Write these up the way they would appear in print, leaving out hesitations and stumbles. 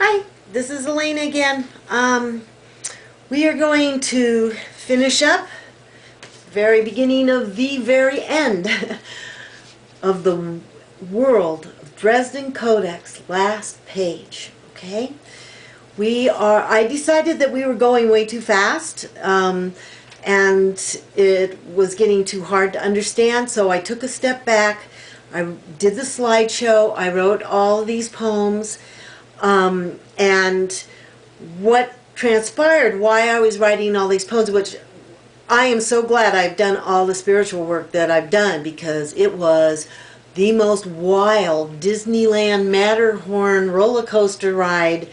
Hi, this is Alayna again. We are going to finish up very beginning of the very end of the world of Dresden Codex, last page. Okay, I decided that we were going way too fast, and it was getting too hard to understand. So I took a step back. I did the slideshow. I wrote all of these poems. And what transpired, why I was writing all these poems, which I am so glad I've done all the spiritual work that I've done, because it was the most wild Disneyland Matterhorn roller coaster ride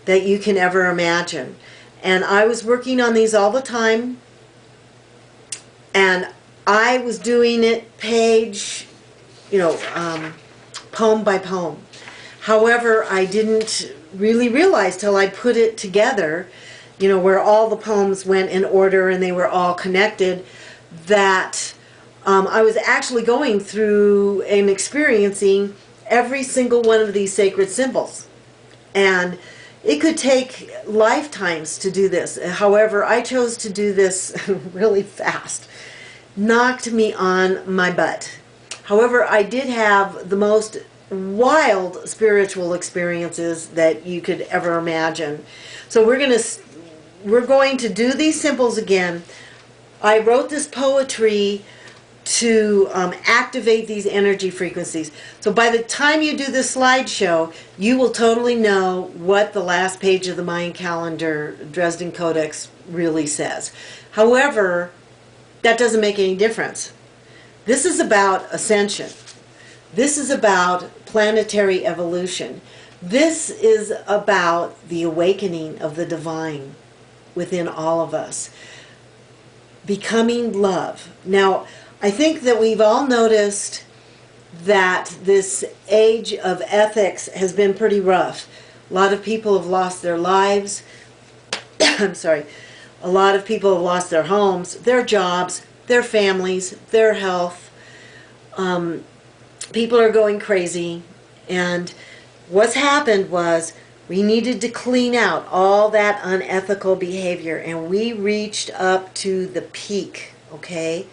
that you can ever imagine. And I was working on these all the time, and I was doing it page, poem by poem. However, I didn't really realize till I put it together, where all the poems went in order and they were all connected, that I was actually going through and experiencing every single one of these sacred symbols. And it could take lifetimes to do this. However, I chose to do this really fast. Knocked me on my butt. However, I did have the most wild spiritual experiences that you could ever imagine. So we're going to do these symbols again. I wrote this poetry to activate these energy frequencies. So by the time you do the slideshow, you will totally know what the last page of the Mayan calendar, Dresden Codex, really says. However, that doesn't make any difference. This is about ascension. This is about planetary evolution. This is about the awakening of the divine within all of us. Becoming love. Now, I think that we've all noticed that this age of ethics has been pretty rough. A lot of people have lost their lives. I'm sorry. A lot of people have lost their homes, their jobs, their families, their health. People are going crazy, and what's happened was we needed to clean out all that unethical behavior, and we reached up to the peak, okay?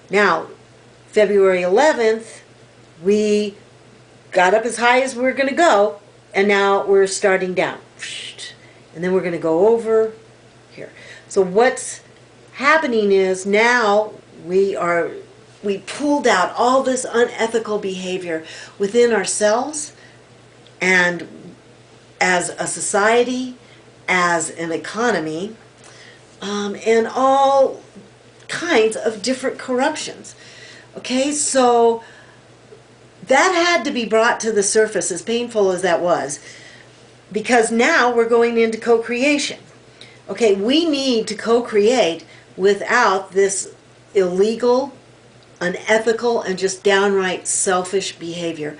Now, February 11th, we got up as high as we were going to go, and now we're starting down. And then we're going to go over here. So what's happening is now we pulled out all this unethical behavior within ourselves and as a society, as an economy, and all kinds of different corruptions. Okay, so that had to be brought to the surface, as painful as that was, because now we're going into co-creation. Okay, we need to co-create without this illegal, unethical, and just downright selfish behavior.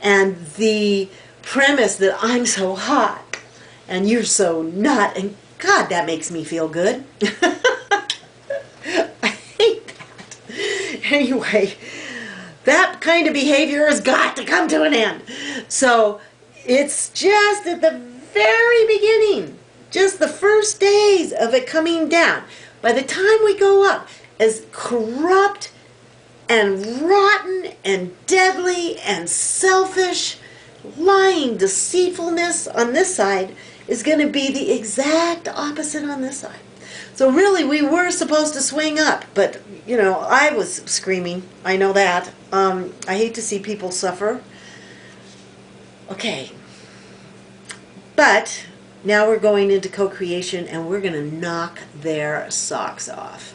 And the premise that I'm so hot and you're so not, and God, that makes me feel good. I hate that. Anyway, that kind of behavior has got to come to an end. So it's just at the very beginning, just the first days of it coming down. By the time we go up, as corrupt and rotten and deadly and selfish, lying deceitfulness on this side is going to be the exact opposite on this side. So really, we were supposed to swing up, but I was screaming. I know that. I hate to see people suffer. Okay, but now we're going into co-creation, and we're going to knock their socks off.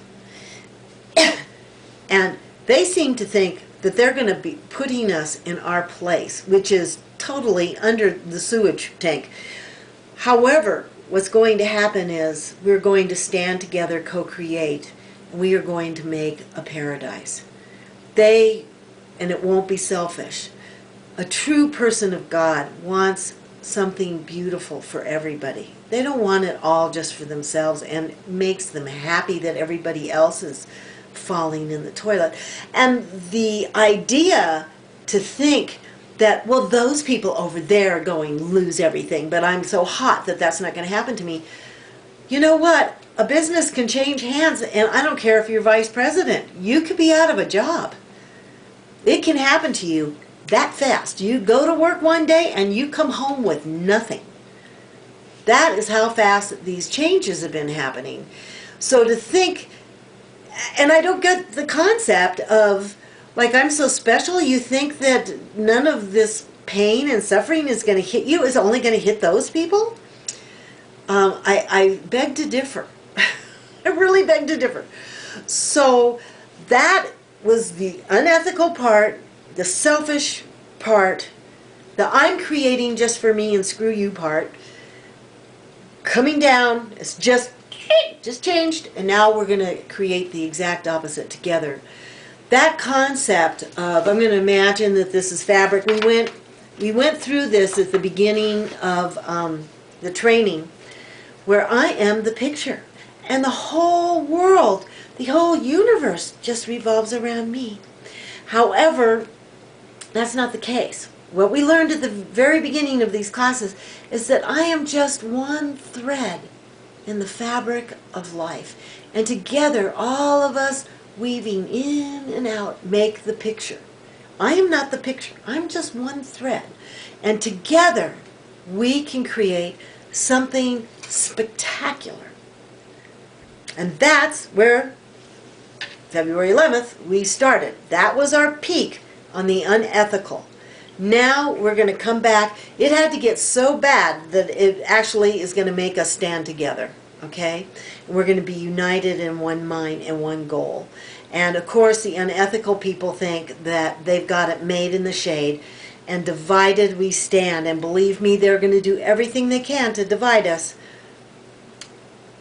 And they seem to think that they're going to be putting us in our place, which is totally under the sewage tank. However, what's going to happen is we're going to stand together, co-create, and we are going to make a paradise. And it won't be selfish. A true person of God wants something beautiful for everybody. They don't want it all just for themselves, and it makes them happy that everybody else is falling in the toilet. And the idea to think that, well, those people over there are going to lose everything, but I'm so hot that that's not going to happen to me. You know what? A business can change hands, and I don't care if you're vice president. You could be out of a job. It can happen to you that fast. You go to work one day and you come home with nothing. That is how fast these changes have been happening. So to think, and I don't get the concept of, like, I'm so special, you think that none of this pain and suffering is going to hit you, is only going to hit those people? I beg to differ. I really beg to differ. So that was the unethical part, the selfish part, the I'm creating just for me and screw you part. Coming down, it's just changed, and now we're going to create the exact opposite together. That concept of, I'm going to imagine that this is fabric. We went through this at the beginning of the training, where I am the picture, and the whole world, the whole universe just revolves around me. However, that's not the case. What we learned at the very beginning of these classes is that I am just one thread in the fabric of life. And together, all of us weaving in and out make the picture. I am not the picture. I'm just one thread. And together, we can create something spectacular. And that's where February 11th we started. That was our peak on the unethical. Now we're going to come back. It had to get so bad that it actually is going to make us stand together. Okay? And we're going to be united in one mind and one goal. And of course the unethical people think that they've got it made in the shade, and divided we stand. And believe me, they're going to do everything they can to divide us.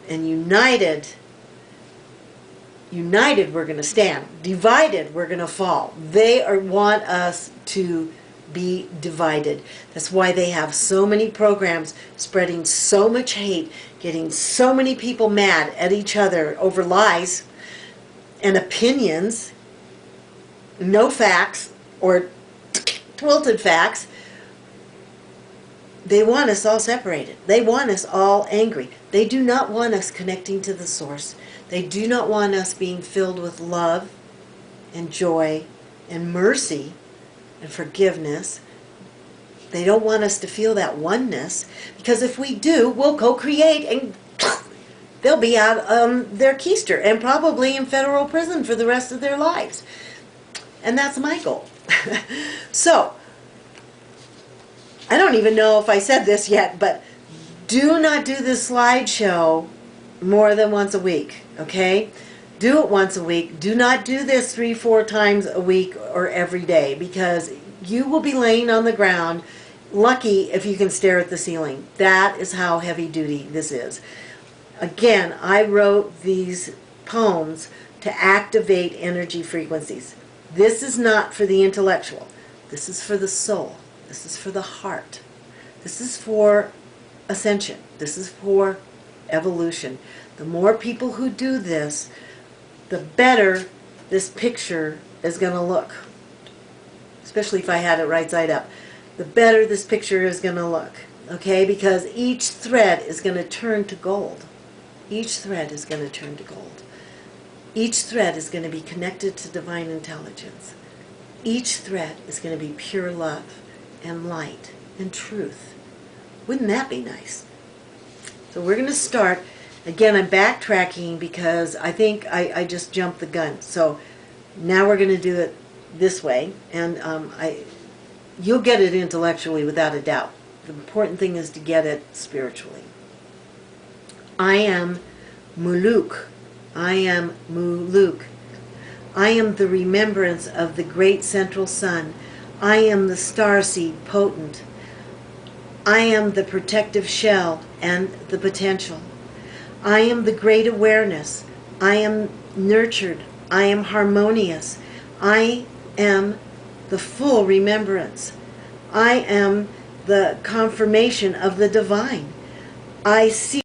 And united we're going to stand. Divided we're going to fall. They want us to be divided. That's why they have so many programs spreading so much hate, getting so many people mad at each other over lies and opinions, no facts or twilted facts. They want us all separated. They want us all angry. They do not want us connecting to the source. They do not want us being filled with love and joy and mercy and forgiveness. They don't want us to feel that oneness, because if we do, we'll co-create and they'll be out their keister and probably in federal prison for the rest of their lives. And that's my goal. So, I don't even know if I said this yet, but do not do this slideshow more than once a week, okay? Do it once a week. Do not do this 3-4 times a week or every day, because you will be laying on the ground, lucky if you can stare at the ceiling. That is how heavy duty this is. Again, I wrote these poems to activate energy frequencies. This is not for the intellectual. This is for the soul. This is for the heart. This is for ascension. This is for evolution. The more people who do this, the better this picture is going to look. Especially if I had it right side up. The better this picture is going to look. Okay? Because each thread is going to turn to gold. Each thread is going to turn to gold. Each thread is going to be connected to divine intelligence. Each thread is going to be pure love and light and truth. Wouldn't that be nice? So we're going to start. Again, I'm backtracking because I think I just jumped the gun. So now we're going to do it this way, and you'll get it intellectually without a doubt. The important thing is to get it spiritually. I am Muluk. I am Muluk. I am the remembrance of the great central sun. I am the starseed potent. I am the protective shell and the potential. I am the great awareness. I am nurtured. I am harmonious. I am the full remembrance. I am the confirmation of the divine. I see